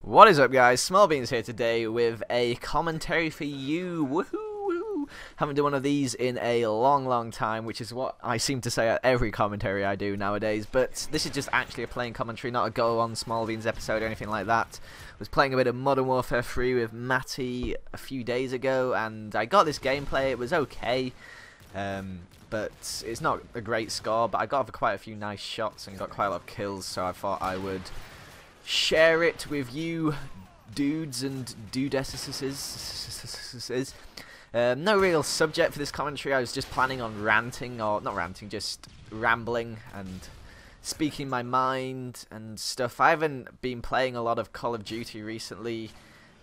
What is up, guys? Smallbeans here today with a commentary for you. Woohoo! Haven't done one of these in a long time, which is what I seem to say at every commentary I do nowadays. But this is just actually a playing commentary, not a go on Smallbeans episode or anything like that. I was playing a bit of Modern Warfare 3 with Matty a few days ago, and I got this gameplay. It was okay, but it's not a great score. But I got quite a few nice shots and got quite a lot of kills, so I thought I would share it with you dudes and dudesses. No real subject for this commentary. I was just planning on ranting, or not ranting, just rambling and speaking my mind and stuff. I haven't been playing a lot of Call of Duty recently,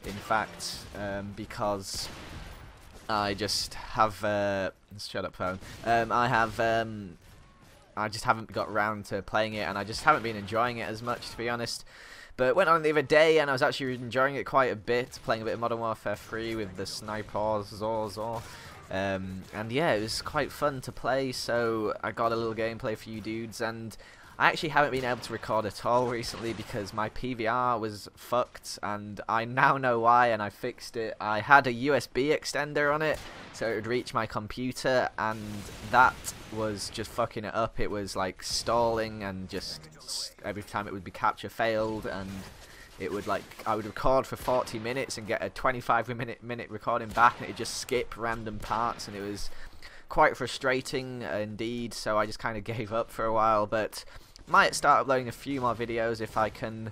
in fact, because I just have shut up phone. I just haven't got round to playing it, and I just haven't been enjoying it as much, to be honest. But went on the other day, and I was actually enjoying it quite a bit, playing a bit of Modern Warfare 3 with the snipers, and yeah, it was quite fun to play, so I got a little gameplay for you dudes, and I actually haven't been able to record at all recently because my PVR was fucked, and I now know why, and I fixed it. I had a USB extender on it, so it would reach my computer, and that was just fucking it up. It was like stalling, and just every time it would be capture failed, and it would I would record for 40 minutes and get a 25-minute recording back, and it would just skip random parts, and it was quite frustrating indeed, so I just kind of gave up for a while, but might start uploading a few more videos if I can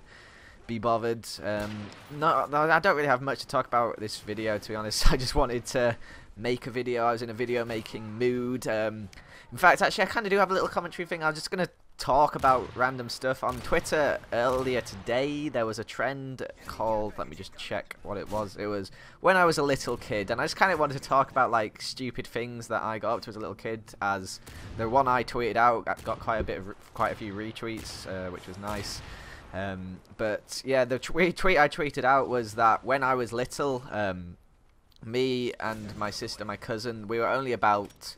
be bothered. No, I don't really have much to talk about this video, to be honest. I just wanted to make a video. I was in a video making mood. In fact, actually, I kind of do have a little commentary thing. I'm just going to talk about random stuff. On Twitter earlier today, there was a trend called, let me just check what it was. It was when I was a little kid, and I just kind of wanted to talk about like stupid things that I got up to as a little kid. As the one I tweeted out got quite a few retweets, which was nice. But yeah, the tweet I tweeted out was that when I was little, me and my sister, my cousin, we were only about,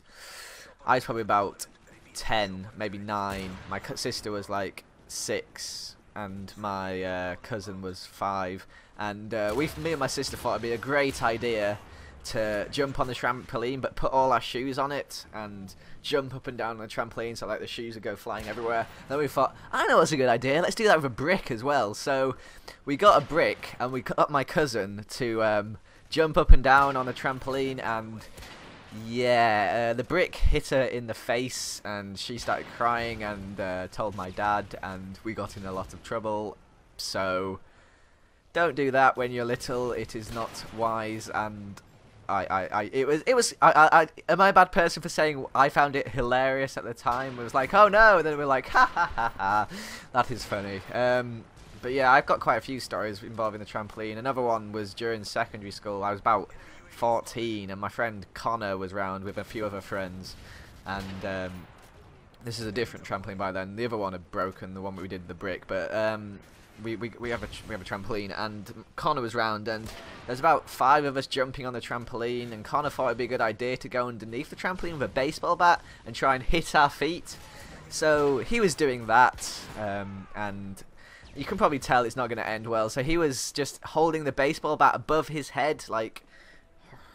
I was probably about 10, maybe 9. My sister was like 6, and my cousin was 5. And me and my sister thought it'd be a great idea to jump on the trampoline, but put all our shoes on it and jump up and down on the trampoline, so like the shoes would go flying everywhere. Then we thought, I know what's a good idea. Let's do that with a brick as well. So we got a brick, and we got my cousin to jump up and down on the trampoline, and yeah, the brick hit her in the face, and she started crying and told my dad, and we got in a lot of trouble. So don't do that when you're little. It is not wise, and am I a bad person for saying I found it hilarious at the time? It was like, oh no, and then we're like, ha ha ha ha, that is funny. But yeah, I've got quite a few stories involving the trampoline. Another one was during secondary school. I was about 14, and my friend Connor was round with a few other friends, and this is a different trampoline by then. The other one had broken, the one we did the brick, but we have a trampoline, and Connor was round, and there's about 5 of us jumping on the trampoline, and Connor thought it'd be a good idea to go underneath the trampoline with a baseball bat and try and hit our feet. So he was doing that, and you can probably tell it's not going to end well. So he was just holding the baseball bat above his head, like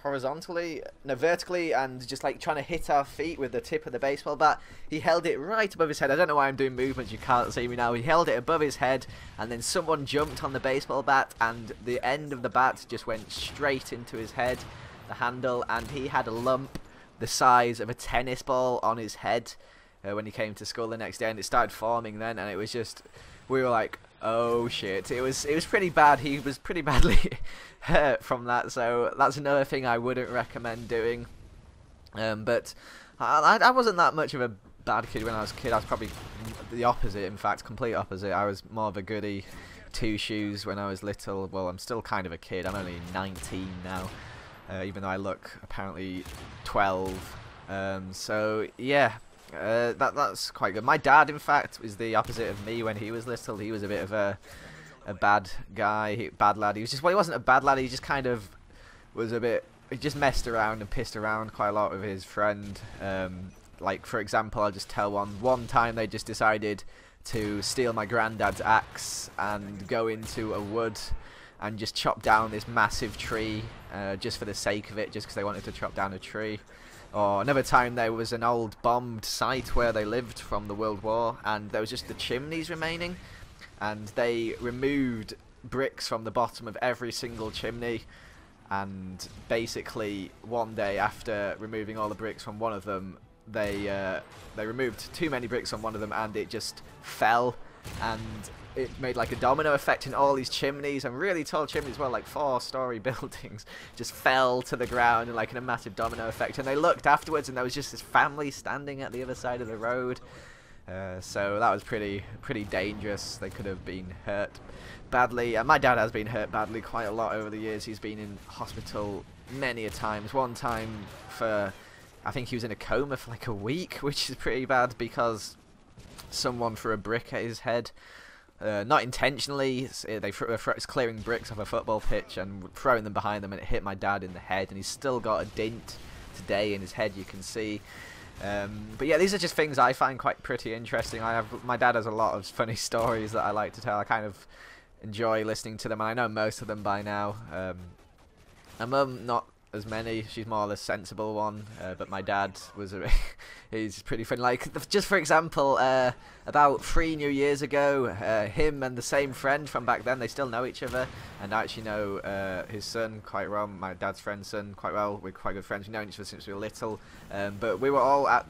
vertically, and just like trying to hit our feet with the tip of the baseball bat. He held it right above his head. I don't know why I'm doing movements, you can't see me now. He held it above his head, and then someone jumped on the baseball bat, and the end of the bat just went straight into his head, the handle, and he had a lump the size of a tennis ball on his head when he came to school the next day, and it started forming then, and it was just, we were like, oh shit. It was pretty bad. He was pretty badly hurt from that, so that's another thing I wouldn't recommend doing. But I wasn't that much of a bad kid when I was a kid. I was probably the opposite, in fact, complete opposite. I was more of a goody two-shoes when I was little. Well, I'm still kind of a kid. I'm only 19 now, even though I look apparently 12. So yeah, that's quite good. My dad, in fact, is the opposite of me when he was little. He was a bit of a bad guy, bad lad. He was just, well, he wasn't a bad lad. He just kind of was a bit. He just messed around and pissed around quite a lot with his friend. Like, for example, I'll just tell one time they just decided to steal my granddad's axe and go into a wood and just chop down this massive tree just for the sake of it, just because they wanted to chop down a tree. Or another time there was an old bombed site where they lived from the World War, and there was just the chimneys remaining, and they removed bricks from the bottom of every single chimney, and basically one day after removing all the bricks from one of them, they removed too many bricks on one of them and it just fell, and it made like a domino effect in all these chimneys, and really tall chimneys, well, like 4-story buildings just fell to the ground, and like in a massive domino effect. And they looked afterwards and there was just this family standing at the other side of the road. So that was pretty dangerous. They could have been hurt badly, and my dad has been hurt badly quite a lot over the years. He's been in hospital many a times. One time for, I think he was in a coma for like a week, which is pretty bad because someone threw a brick at his head. Not intentionally, they were clearing bricks off a football pitch and throwing them behind them, and it hit my dad in the head, and he's still got a dint today in his head, you can see. But yeah, these are just things I find quite pretty interesting. My dad has a lot of funny stories that I like to tell. I kind of enjoy listening to them, and I know most of them by now. My mum, not as many. She's more the sensible one, but my dad was he's pretty funny. Like, just for example, about 3 New Years ago, him and the same friend from back then, they still know each other, and I actually know his son quite well, my dad's friend's son quite well. We're quite good friends. We've known each other since we were little, but we were all at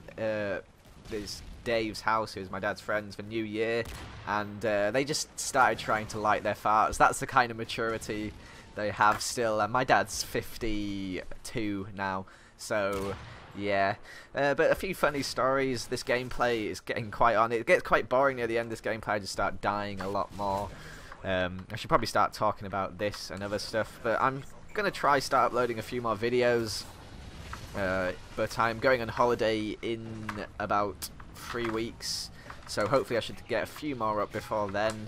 this Dave's house, who's my dad's friends, for New Year, and they just started trying to light their farts. That's the kind of maturity they have still, and my dad's 52 now, so yeah. But a few funny stories. This gameplay is getting quite on. It gets quite boring near the end. This gameplay, I just start dying a lot more. I should probably start talking about this and other stuff, but I'm gonna try start uploading a few more videos. But I'm going on holiday in about 3 weeks, so hopefully I should get a few more up before then.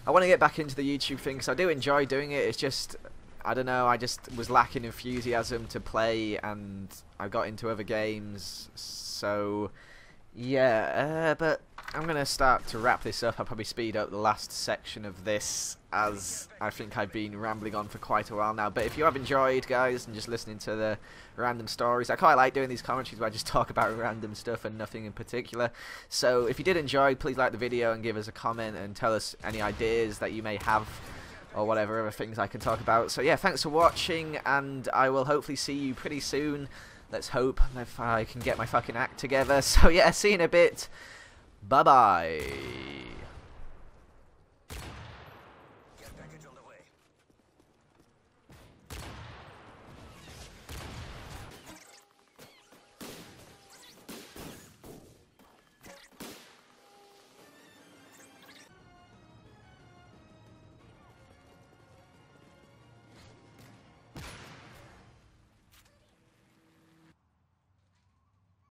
I want to get back into the YouTube thing because I do enjoy doing it. It's just, I don't know, I just was lacking enthusiasm to play, and I got into other games. So yeah, but I'm going to start to wrap this up. I'll probably speed up the last section of this, as I think I've been rambling on for quite a while now. But if you have enjoyed, guys, and just listening to the random stories, I quite like doing these commentaries where I just talk about random stuff and nothing in particular. So if you did enjoy, please like the video and give us a comment and tell us any ideas that you may have, or whatever other things I can talk about. So yeah, thanks for watching, and I will hopefully see you pretty soon. Let's hope, if I can get my fucking act together. So yeah, see you in a bit. Bye bye.